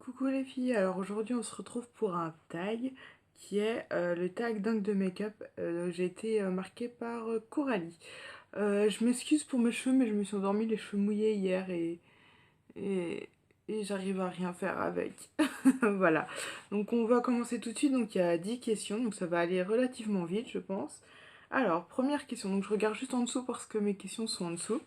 Coucou les filles, alors aujourd'hui on se retrouve pour un tag qui est le tag dingue de make-up. J'ai été marquée par Coralie. Je m'excuse pour mes cheveux mais je me suis endormie les cheveux mouillés hier et, et j'arrive à rien faire avec. Voilà, donc on va commencer tout de suite, donc il y a 10 questions, donc ça va aller relativement vite je pense. Alors, première question, donc je regarde juste en dessous parce que mes questions sont en dessous.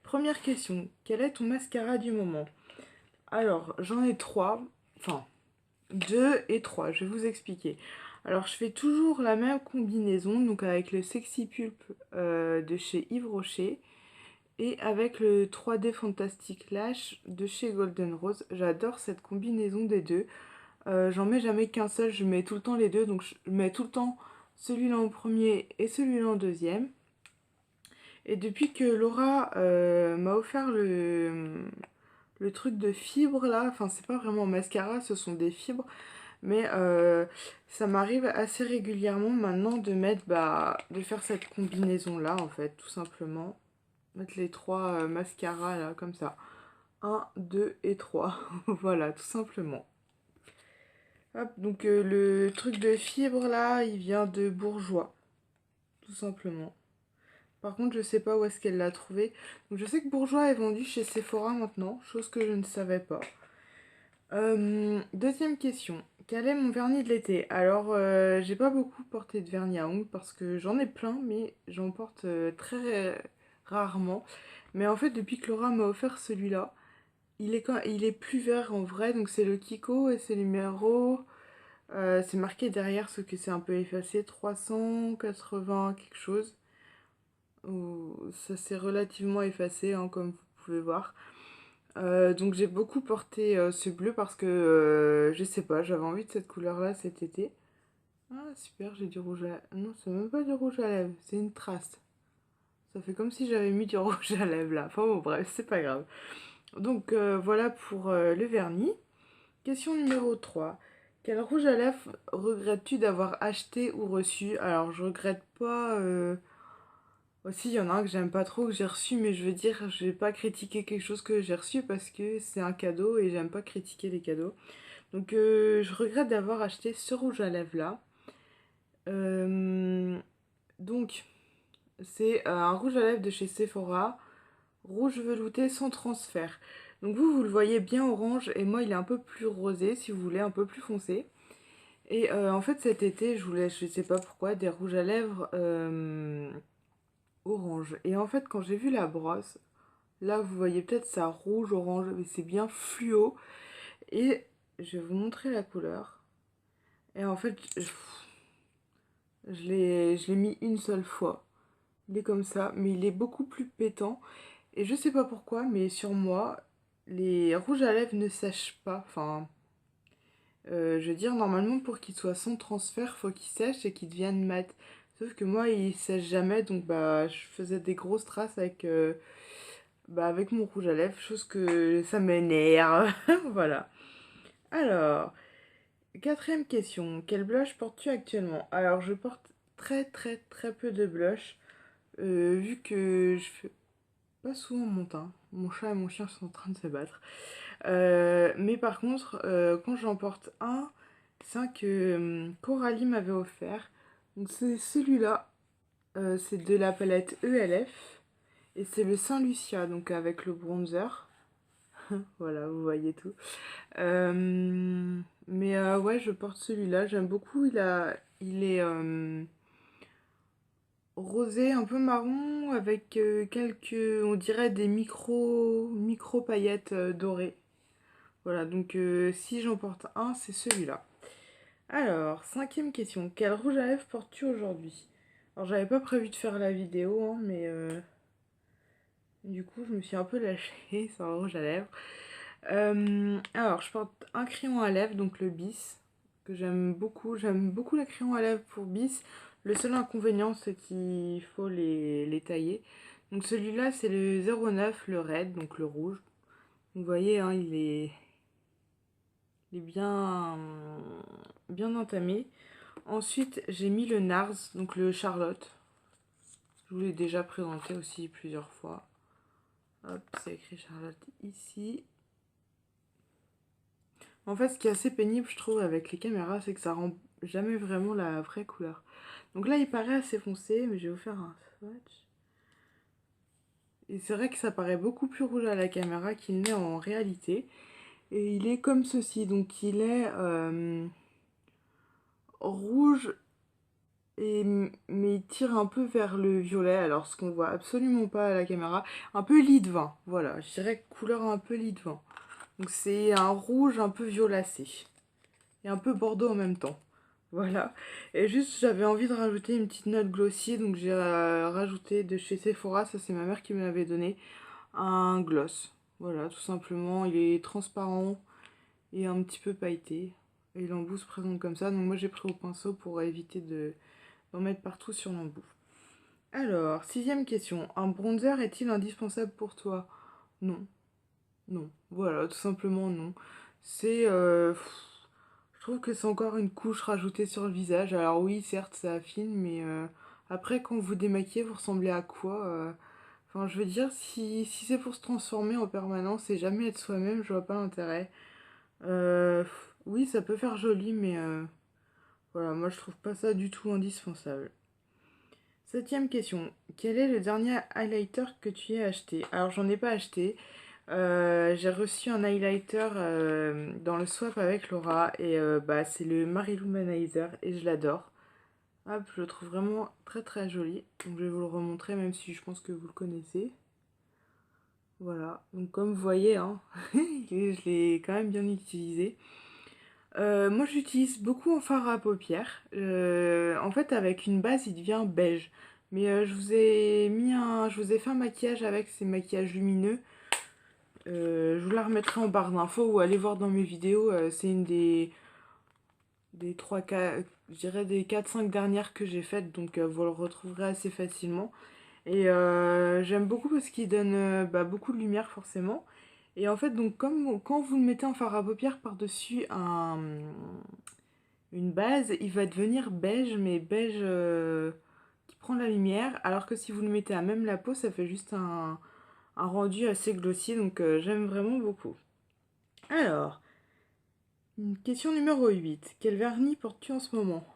Première question, quel est ton mascara du moment? Alors, j'en ai trois, enfin 2 et 3. Je vais vous expliquer. Alors, je fais toujours la même combinaison, donc avec le Sexy Pulp de chez Yves Rocher et avec le 3D Fantastic Lash de chez Golden Rose. J'adore cette combinaison des deux. J'en mets jamais qu'un seul, je mets tout le temps les deux, donc je mets tout le temps celui-là en premier et celui-là en deuxième. Et depuis que Laura m'a offert le truc de fibres là, enfin c'est pas vraiment un mascara, ce sont des fibres, mais ça m'arrive assez régulièrement maintenant de mettre, de faire cette combinaison là en fait, tout simplement. Mettre les trois mascaras là, comme ça. Un 2 et 3 voilà, tout simplement. Hop, donc le truc de fibre là, il vient de Bourjois, tout simplement. Par contre, je sais pas où est-ce qu'elle l'a trouvé. Donc je sais que Bourjois est vendu chez Sephora maintenant, chose que je ne savais pas. Deuxième question. Quel est mon vernis de l'été? Alors, j'ai pas beaucoup porté de vernis à ongles parce que j'en ai plein, mais j'en porte très rarement. Mais en fait, depuis que Laura m'a offert celui-là, il est plus vert en vrai. Donc, c'est le Kiko et c'est le numéro. C'est marqué derrière, ce que c'est un peu effacé. 380 quelque chose. Ça s'est relativement effacé, hein, comme vous pouvez voir. Donc j'ai beaucoup porté ce bleu parce que je sais pas, j'avais envie de cette couleur là cet été. Ah super, j'ai du rouge à... Non, c'est même pas du rouge à lèvres, c'est une trace. Ça fait comme si j'avais mis du rouge à lèvres là. Enfin bon bref, c'est pas grave. Donc voilà pour le vernis. Question numéro 3. Quel rouge à lèvres regrettes-tu d'avoir acheté ou reçu? Alors je regrette pas... Aussi, il y en a un que j'aime pas trop, que j'ai reçu, mais je veux dire, je vais pas critiquer quelque chose que j'ai reçu parce que c'est un cadeau et j'aime pas critiquer les cadeaux. Donc, je regrette d'avoir acheté ce rouge à lèvres là. Euh, donc, c'est un rouge à lèvres de chez Sephora, rouge velouté sans transfert. Donc, vous le voyez bien orange et moi, il est un peu plus rosé, si vous voulez, un peu plus foncé. Et en fait, cet été, je voulais, je sais pas pourquoi, des rouges à lèvres orange. Et en fait, quand j'ai vu la brosse, là, vous voyez peut-être ça rouge, orange, mais c'est bien fluo. Et je vais vous montrer la couleur. Et en fait, je l'ai mis une seule fois. Il est comme ça, mais il est beaucoup plus pétant. Et je sais pas pourquoi, mais sur moi, les rouges à lèvres ne sèchent pas. Enfin, je veux dire, normalement, pour qu'ils soient sans transfert, faut qu'ils sèchent et qu'ils deviennent mat. Sauf que moi, ils sèchent jamais, donc je faisais des grosses traces avec mon rouge à lèvres, chose que ça m'énerve. Voilà. Alors, quatrième question. Quel blush portes-tu actuellement? Alors, je porte très très très peu de blush, vu que je fais pas souvent mon teint. Mon chat et mon chien sont en train de se battre. Mais par contre, quand j'en porte un, c'est un que Coralie m'avait offert. Donc c'est celui-là. C'est de la palette ELF. Et c'est le Saint Lucia, donc avec le bronzer. Voilà, vous voyez tout. Mais ouais, je porte celui-là. J'aime beaucoup. Il est rosé, un peu marron, avec quelques, on dirait des micro paillettes dorées. Voilà, donc si j'en porte un, c'est celui-là. Alors, cinquième question. Quel rouge à lèvres portes-tu aujourd'hui? Alors, j'avais pas prévu de faire la vidéo, hein, mais du coup, je me suis un peu lâchée sur un rouge à lèvres. Alors, je porte un crayon à lèvres, donc le Bis, que j'aime beaucoup. J'aime beaucoup les crayons à lèvres pour Bis. Le seul inconvénient, c'est qu'il faut les tailler. Donc celui-là, c'est le 09, le red, donc le rouge. Vous voyez, hein, il est bien entamé. Ensuite, j'ai mis le NARS, donc le Charlotte. Je vous l'ai déjà présenté aussi plusieurs fois. Hop, c'est écrit Charlotte ici. En fait, ce qui est assez pénible, je trouve, avec les caméras, c'est que ça rend jamais vraiment la vraie couleur. Donc là, il paraît assez foncé, mais je vais vous faire un swatch. Et c'est vrai que ça paraît beaucoup plus rouge à la caméra qu'il n'est en réalité. Et il est comme ceci, donc il est rouge, mais il tire un peu vers le violet, alors ce qu'on voit absolument pas à la caméra. Un peu lit de vin, voilà, je dirais couleur un peu lit de vin. Donc c'est un rouge un peu violacé. Et un peu bordeaux en même temps. Voilà. Et juste, j'avais envie de rajouter une petite note glossy, donc j'ai rajouté de chez Sephora, ça c'est ma mère qui me l'avait donné, un gloss. Voilà, tout simplement, il est transparent et un petit peu pailleté. Et l'embout se présente comme ça, donc moi j'ai pris au pinceau pour éviter d'en mettre partout sur l'embout. Alors, sixième question, un bronzer est-il indispensable pour toi? Non. Non. Voilà, tout simplement non. C'est... je trouve que c'est encore une couche rajoutée sur le visage. Alors oui, certes, ça affine, mais après, quand vous démaquillez, vous ressemblez à quoi Enfin, je veux dire, si c'est pour se transformer en permanence et jamais être soi-même, je vois pas l'intérêt. Oui, ça peut faire joli, mais voilà, moi je trouve pas ça du tout indispensable. Septième question. Quel est le dernier highlighter que tu aies acheté? Alors, j'en ai pas acheté. J'ai reçu un highlighter dans le swap avec Laura et bah, c'est le Marilumanizer et je l'adore. Hop, je le trouve vraiment très très joli. Donc je vais vous le remontrer même si je pense que vous le connaissez. Voilà, donc comme vous voyez, hein, je l'ai quand même bien utilisé. Moi j'utilise beaucoup en fard à paupières. En fait avec une base il devient beige. Mais je vous ai fait un maquillage avec ces maquillages lumineux. Je vous la remettrai en barre d'infos ou allez voir dans mes vidéos. C'est une des 3, 4, je dirais des 4-5 dernières que j'ai faites. Donc vous le retrouverez assez facilement. Et j'aime beaucoup parce qu'il donne bah, beaucoup de lumière forcément. Et en fait, donc comme quand vous le mettez en fard à paupières par-dessus une base, il va devenir beige, mais beige qui prend la lumière. Alors que si vous le mettez à même la peau, ça fait juste un rendu assez glossy. Donc j'aime vraiment beaucoup. Alors, question numéro 8. Quel vernis portes-tu en ce moment?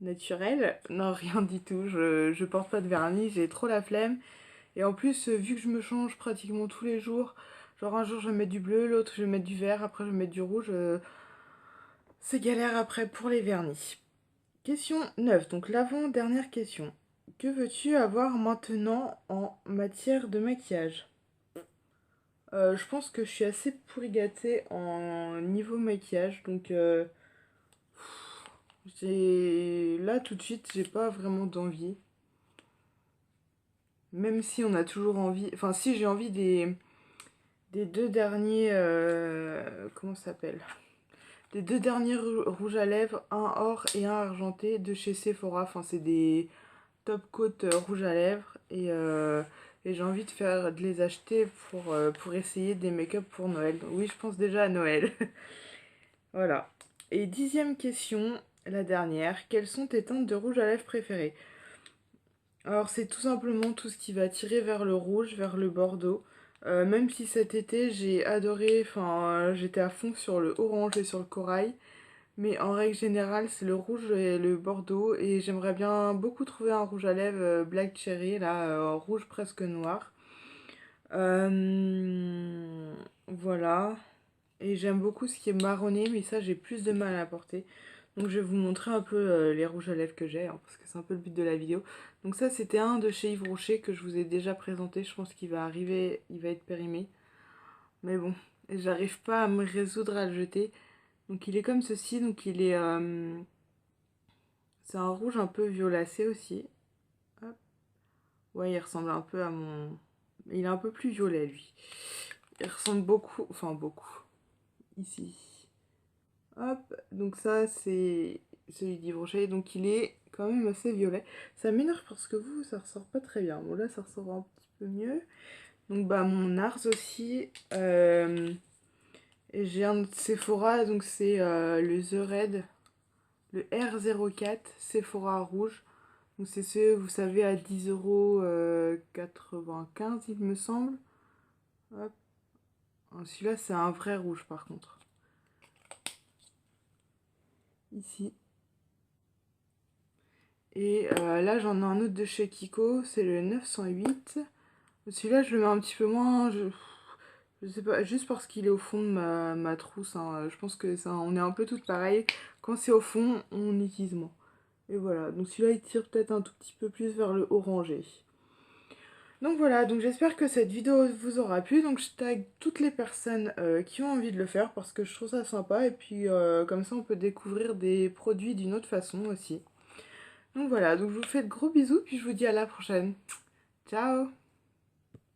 Naturel? Non, rien du tout. Je porte pas de vernis, j'ai trop la flemme. Et en plus, vu que je me change pratiquement tous les jours, genre un jour je vais mettre du bleu, l'autre je vais mettre du vert, après je vais mettre du rouge, c'est galère après pour les vernis. Question 9, donc l'avant-dernière question. Que veux-tu avoir maintenant en matière de maquillage? Je pense que je suis assez pourri gâtée en niveau maquillage, donc là tout de suite j'ai pas vraiment d'envie. Même si on a toujours envie, enfin si j'ai envie des deux derniers, comment ça s'appelle? Des deux derniers rouges à lèvres, un or et un argenté de chez Sephora. Enfin c'est des top coat rouges à lèvres et j'ai envie de les acheter pour essayer des make-up pour Noël. Oui, je pense déjà à Noël. Voilà. Et dixième question, la dernière. Quelles sont tes teintes de rouge à lèvres préférées? Alors c'est tout simplement tout ce qui va tirer vers le rouge, vers le bordeaux. Même si cet été j'ai adoré, enfin j'étais à fond sur le orange et sur le corail. Mais en règle générale c'est le rouge et le bordeaux. Et j'aimerais bien beaucoup trouver un rouge à lèvres Black Cherry, là, rouge presque noir. Voilà. Et j'aime beaucoup ce qui est marronné, mais ça j'ai plus de mal à porter. Donc je vais vous montrer un peu les rouges à lèvres que j'ai, hein, parce que c'est un peu le but de la vidéo. Donc ça c'était un de chez Yves Rocher que je vous ai déjà présenté. Je pense qu'il va arriver, il va être périmé. Mais bon, j'arrive pas à me résoudre à le jeter. Donc il est comme ceci, donc il est... c'est un rouge un peu violacé aussi. Hop. Ouais, il ressemble un peu à mon... Il est un peu plus violet lui. Il ressemble beaucoup, enfin beaucoup, ici. Hop, donc ça c'est celui d'Yves Rocher, donc il est quand même assez violet. Ça m'énerve parce que vous, ça ressort pas très bien. Bon là, ça ressort un petit peu mieux. Donc bah mon Nars aussi. Et j'ai un de Sephora, donc c'est le The Red, le R04 Sephora rouge. Donc c'est ce, vous savez, à 10,95 € il me semble. Hop. Celui-là c'est un vrai rouge par contre. ici. Et là j'en ai un autre de chez Kiko, c'est le 908. Celui-là je le mets un petit peu moins, je sais pas, juste parce qu'il est au fond de ma trousse, hein. Je pense que ça, on est un peu toutes pareilles. Quand c'est au fond, on utilise moins. Et voilà, donc celui-là il tire peut-être un tout petit peu plus vers le orangé. Donc voilà, donc j'espère que cette vidéo vous aura plu. Donc je tag toutes les personnes qui ont envie de le faire parce que je trouve ça sympa. Et puis comme ça on peut découvrir des produits d'une autre façon aussi. Donc voilà, donc je vous fais de gros bisous puis je vous dis à la prochaine. Ciao!